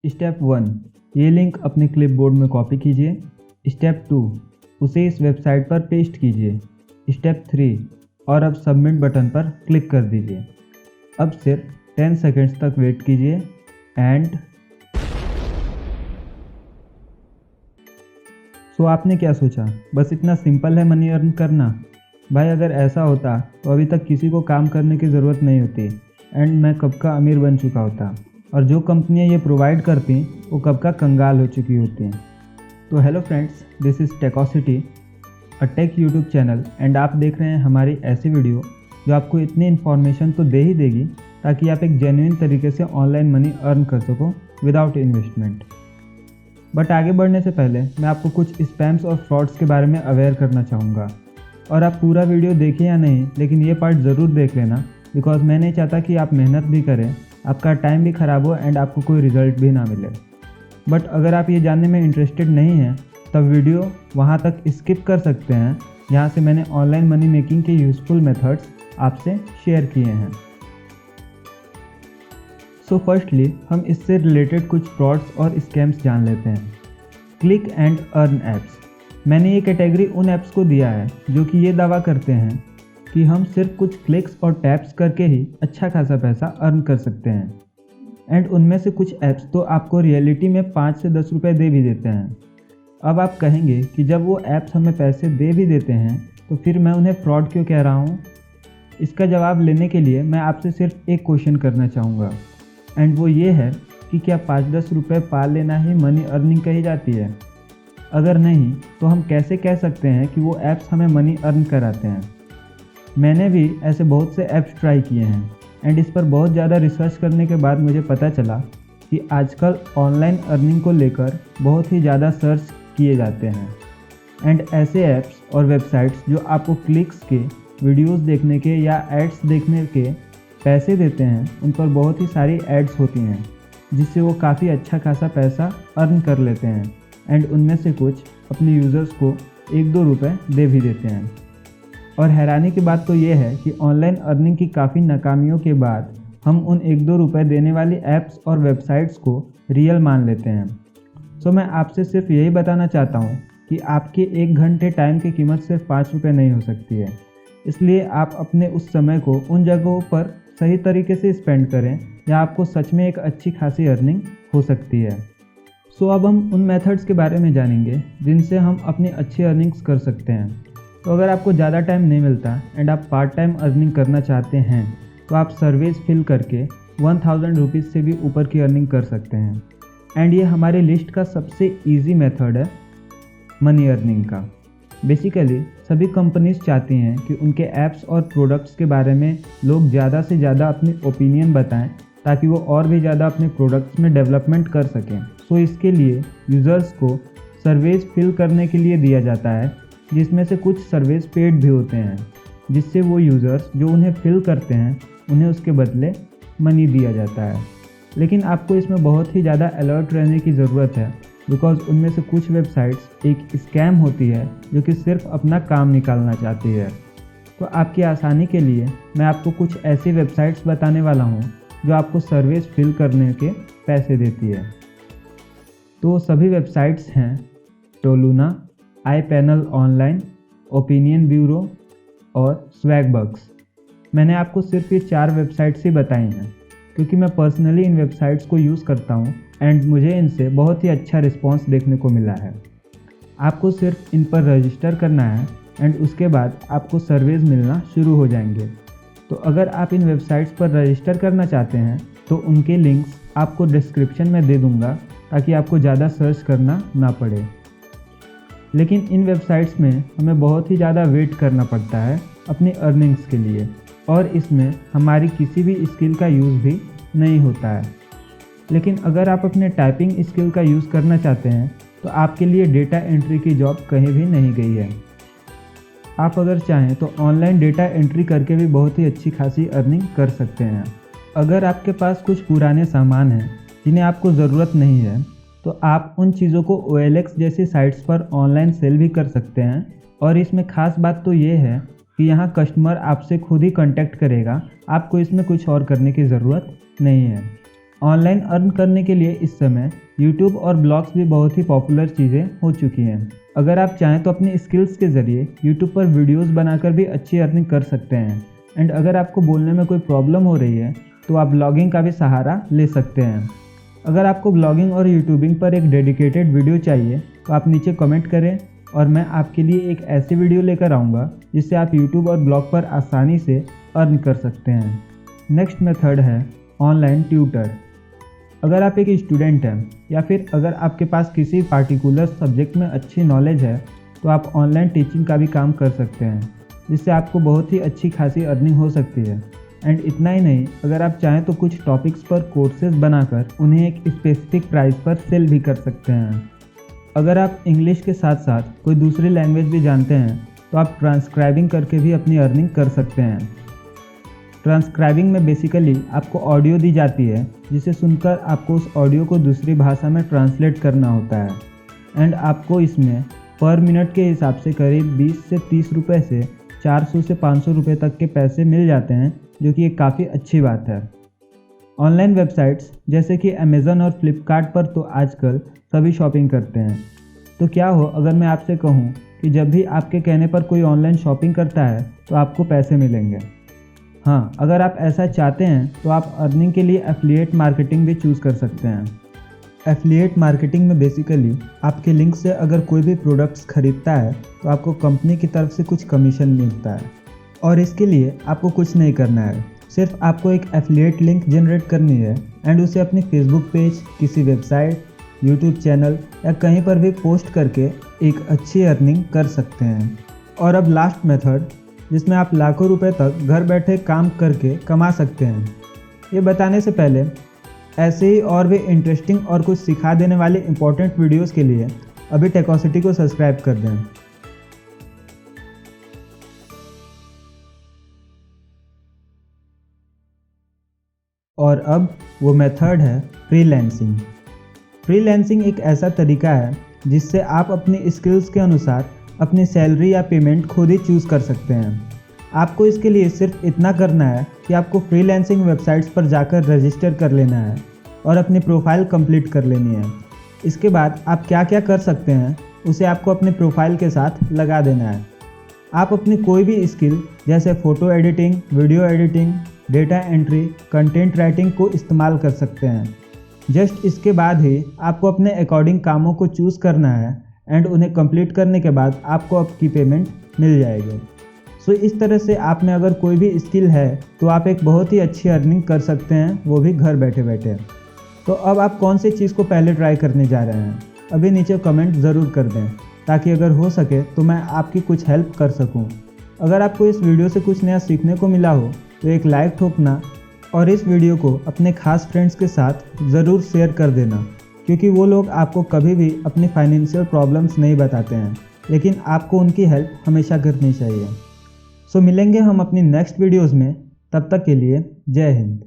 Step 1, ये link अपने clipboard में कॉपी कीजिए। स्टेप 2, उसे इस वेबसाइट पर पेस्ट कीजिए। स्टेप 3, और अब सबमिट बटन पर क्लिक कर दीजिए। अब सिर्फ 10 सेकेंड्स तक वेट कीजिए एंड आपने क्या सोचा, बस इतना सिंपल है मनी अर्न करना? भाई अगर ऐसा होता तो अभी तक किसी को काम करने की ज़रूरत नहीं होती एंड मैं कब का अमीर बन चुका होता, और जो कंपनियां ये प्रोवाइड करती वो कब का कंगाल हो चुकी होती। तो hello friends, this is Techocity, a tech YouTube channel, and आप देख रहे हैं हमारी ऐसी वीडियो जो आपको इतनी इन्फॉर्मेशन तो दे ही देगी ताकि आप एक जेन्युइन तरीके से ऑनलाइन मनी अर्न कर सको विदाउट इन्वेस्टमेंट। बट आगे बढ़ने से पहले मैं आपको कुछ स्पैम्स और फ्रॉड्स के बारे में अवेयर करना चाहूँगा। और आप पूरा वीडियो देखें या नहीं, लेकिन ये पार्ट ज़रूर देख लेना, बिकॉज मैं नहीं चाहता कि आप मेहनत भी करें, आपका टाइम भी ख़राब हो एंड आपको कोई रिज़ल्ट भी ना मिले। बट अगर आप ये जानने में इंटरेस्टेड नहीं हैं तब वीडियो वहाँ तक स्किप कर सकते हैं जहाँ से मैंने ऑनलाइन मनी मेकिंग के यूज़फुल मेथड्स आपसे शेयर किए हैं। सो फर्स्टली हम इससे रिलेटेड कुछ फ्रॉड्स और स्कैम्स जान लेते हैं। Click and earn apps. मैंने ये कैटेगरी उन ऐप्स को दिया है जो कि ये दावा करते हैं कि हम सिर्फ कुछ क्लिक्स और टैप्स करके ही अच्छा खासा पैसा अर्न कर सकते हैं। एंड उनमें से कुछ ऐप्स तो आपको रियलिटी में 5 से 10 रुपये दे भी देते हैं। अब आप कहेंगे कि जब वो ऐप्स हमें पैसे दे भी देते हैं तो फिर मैं उन्हें फ्रॉड क्यों कह रहा हूँ? इसका जवाब लेने के लिए मैं आपसे सिर्फ एक क्वेश्चन करना चाहूँगा, एंड वो ये है कि क्या 5-10 रुपये पा लेना ही मनी अर्निंग कही जाती है? अगर नहीं तो हम कैसे कह सकते हैं कि वो ऐप्स हमें मनी अर्न कराते हैं? मैंने भी ऐसे बहुत से ऐप्स ट्राई किए हैं एंड इस पर बहुत ज़्यादा रिसर्च करने के बाद मुझे पता चला कि आजकल ऑनलाइन अर्निंग को लेकर बहुत ही ज़्यादा सर्च किए जाते हैं। एंड ऐसे ऐप्स और वेबसाइट्स जो आपको क्लिक्स के, वीडियोस देखने के या एड्स देखने के पैसे देते हैं, उन पर बहुत ही सारी एड्स होती हैं जिससे वो काफ़ी अच्छा खासा पैसा अर्न कर लेते हैं एंड उनमें से कुछ अपने यूज़र्स को 1-2 रुपये दे भी देते हैं। और हैरानी की बात तो ये है कि ऑनलाइन अर्निंग की काफ़ी नाकामियों के बाद हम उन 1-2 रुपये देने वाली ऐप्स और वेबसाइट्स को रियल मान लेते हैं। सो मैं आपसे सिर्फ यही बताना चाहता हूँ कि आपके 1 घंटे टाइम की कीमत सिर्फ 5 रुपये नहीं हो सकती है। इसलिए आप अपने उस समय को उन जगहों पर सही तरीके से स्पेंड करें या आपको सच में एक अच्छी खासी अर्निंग हो सकती है। सो अब हम उन मेथड्स के बारे में जानेंगे जिनसे हम अपनी अच्छी अर्निंग्स कर सकते हैं। तो अगर आपको ज़्यादा टाइम नहीं मिलता एंड आप पार्ट टाइम अर्निंग करना चाहते हैं तो आप सर्वेज फिल करके 1000 रुपीज़ से भी ऊपर की अर्निंग कर सकते हैं। एंड ये हमारी लिस्ट का सबसे ईजी मेथड है मनी अर्निंग का। बेसिकली सभी कंपनीज चाहती हैं कि उनके ऐप्स और प्रोडक्ट्स के बारे में लोग ज़्यादा से ज़्यादा अपनी ओपिनियन बताएं ताकि वो और भी ज़्यादा अपने प्रोडक्ट्स में डेवलपमेंट कर सकें। सो इसके लिए यूज़र्स को सर्वेज फिल करने के लिए दिया जाता है, जिसमें से कुछ सर्वेज पेड भी होते हैं, जिससे वो यूज़र्स जो उन्हें फिल करते हैं उन्हें उसके बदले मनी दिया जाता है। लेकिन आपको इसमें बहुत ही ज़्यादा अलर्ट रहने की ज़रूरत है, बिकॉज उनमें से कुछ वेबसाइट्स एक स्कैम होती है जो कि सिर्फ अपना काम निकालना चाहती है। तो आपकी आसानी के लिए मैं आपको कुछ ऐसी वेबसाइट्स बताने वाला हूँ जो आपको सर्वेज फिल करने के पैसे देती है। तो सभी वेबसाइट्स हैं टोलूना, iPanel ऑनलाइन, ओपिनियन ब्यूरो और स्वैगबक्स। मैंने आपको सिर्फ ये 4 वेबसाइट्स ही बताई हैं क्योंकि मैं पर्सनली इन वेबसाइट्स को यूज़ करता हूँ एंड मुझे इनसे बहुत ही अच्छा रिस्पांस देखने को मिला है। आपको सिर्फ इन पर रजिस्टर करना है एंड उसके बाद आपको सर्वेज मिलना शुरू हो जाएंगे। तो अगर आप इन वेबसाइट्स पर रजिस्टर करना चाहते हैं तो उनके लिंक्स आपको डिस्क्रिप्शन में दे दूँगा ताकि आपको ज़्यादा सर्च करना ना पड़े। लेकिन इन वेबसाइट्स में हमें बहुत ही ज़्यादा वेट करना पड़ता है अपनी अर्निंग्स के लिए, और इसमें हमारी किसी भी स्किल का यूज़ भी नहीं होता है। लेकिन अगर आप अपने टाइपिंग स्किल का यूज़ करना चाहते हैं तो आपके लिए डेटा एंट्री की जॉब कहीं भी नहीं गई है। आप अगर चाहें तो ऑनलाइन डेटा एंट्री करके भी बहुत ही अच्छी खासी अर्निंग कर सकते हैं। अगर आपके पास कुछ पुराने सामान हैं जिन्हें आपको ज़रूरत नहीं है तो आप उन चीज़ों को OLX जैसी साइट्स पर ऑनलाइन सेल भी कर सकते हैं। और इसमें ख़ास बात तो ये है कि यहाँ कस्टमर आपसे खुद ही कांटेक्ट करेगा, आपको इसमें कुछ और करने की ज़रूरत नहीं है। ऑनलाइन अर्न करने के लिए इस समय यूट्यूब और ब्लॉग्स भी बहुत ही पॉपुलर चीज़ें हो चुकी हैं। अगर आप चाहें तो अपनी स्किल्स के ज़रिए यूट्यूब पर वीडियोस बनाकर भी अच्छी अर्निंग कर सकते हैं। एंड अगर आपको बोलने में कोई प्रॉब्लम हो रही है तो आप ब्लॉगिंग का भी सहारा ले सकते हैं। अगर आपको ब्लॉगिंग और यूट्यूबिंग पर एक डेडिकेटेड वीडियो चाहिए तो आप नीचे कमेंट करें और मैं आपके लिए एक ऐसी वीडियो लेकर आऊँगा जिससे आप यूट्यूब और ब्लॉग पर आसानी से अर्न कर सकते हैं। नेक्स्ट मेथड है ऑनलाइन ट्यूटर। अगर आप एक स्टूडेंट हैं या फिर अगर आपके पास किसी पार्टिकुलर सब्जेक्ट में अच्छी नॉलेज है तो आप ऑनलाइन टीचिंग का भी काम कर सकते हैं, जिससे आपको बहुत ही अच्छी खासी अर्निंग हो सकती है। एंड इतना ही नहीं, अगर आप चाहें तो कुछ टॉपिक्स पर कोर्सेज बनाकर उन्हें एक स्पेसिफिक प्राइस पर सेल भी कर सकते हैं। अगर आप इंग्लिश के साथ साथ कोई दूसरी लैंग्वेज भी जानते हैं तो आप ट्रांसक्राइबिंग करके भी अपनी अर्निंग कर सकते हैं। ट्रांसक्राइबिंग में बेसिकली आपको ऑडियो दी जाती है जिसे सुनकर आपको उस ऑडियो को दूसरी भाषा में ट्रांसलेट करना होता है। एंड आपको इसमें पर मिनट के हिसाब से करीब 20 से 30 रुपये से 400 से 500 रुपये तक के पैसे मिल जाते हैं, जो कि एक काफ़ी अच्छी बात है। ऑनलाइन वेबसाइट्स जैसे कि अमेज़न और फ्लिपकार्ट पर तो आजकल सभी शॉपिंग करते हैं। तो क्या हो अगर मैं आपसे कहूँ कि जब भी आपके कहने पर कोई ऑनलाइन शॉपिंग करता है तो आपको पैसे मिलेंगे। हाँ, अगर आप ऐसा चाहते हैं तो आप अर्निंग के लिए एफिलिएट मार्केटिंग भी चूज़ कर सकते हैं। एफिलिएट मार्केटिंग में बेसिकली आपके लिंक से अगर कोई भी प्रोडक्ट्स खरीदता है तो आपको कंपनी की तरफ से कुछ कमीशन मिलता है और इसके लिए आपको कुछ नहीं करना है, सिर्फ आपको एक एफिलिएट लिंक जनरेट करनी है एंड उसे अपनी फेसबुक पेज, किसी वेबसाइट, यूट्यूब चैनल या कहीं पर भी पोस्ट करके एक अच्छी अर्निंग कर सकते हैं। और अब लास्ट मेथड, जिसमें आप लाखों रुपए तक घर बैठे काम करके कमा सकते हैं। ये बताने से पहले ऐसे ही और भी इंटरेस्टिंग और कुछ सिखा देने वाले इंपॉर्टेंट वीडियोस के लिए अभी टेकोसिटी को सब्सक्राइब कर दें। और अब वो मेथड है फ्रीलांसिंग। फ्रीलांसिंग एक ऐसा तरीका है जिससे आप अपनी स्किल्स के अनुसार अपनी सैलरी या पेमेंट खुद ही चूज़ कर सकते हैं। आपको इसके लिए सिर्फ इतना करना है कि आपको फ्रीलांसिंग वेबसाइट्स पर जाकर रजिस्टर कर लेना है और अपनी प्रोफाइल कंप्लीट कर लेनी है। इसके बाद आप क्या क्या कर सकते हैं उसे आपको अपने प्रोफाइल के साथ लगा देना है। आप अपनी कोई भी स्किल जैसे photo editing, video editing, data entry, content writing को इस्तेमाल कर सकते हैं। जस्ट इसके बाद ही आपको अपने अकॉर्डिंग कामों को चूज़ करना है एंड उन्हें कंप्लीट करने के बाद आपको आपकी पेमेंट मिल जाएगी। सो इस तरह से आप में अगर कोई भी स्किल है तो आप एक बहुत ही अच्छी अर्निंग कर सकते हैं, वो भी घर बैठे बैठे। तो अब आप कौन सी चीज़ को पहले ट्राई करने जा रहे हैं, अभी नीचे कमेंट ज़रूर कर दें ताकि अगर हो सके तो मैं आपकी कुछ हेल्प कर सकूं। अगर आपको इस वीडियो से कुछ नया सीखने को मिला हो तो एक लाइक ठोकना और इस वीडियो को अपने खास फ्रेंड्स के साथ ज़रूर शेयर कर देना, क्योंकि वो लोग आपको कभी भी अपनी फाइनेंशियल प्रॉब्लम्स नहीं बताते हैं, लेकिन आपको उनकी हेल्प हमेशा करनी चाहिए। सो मिलेंगे हम अपनी नेक्स्ट वीडियोज़ में, तब तक के लिए जय हिंद।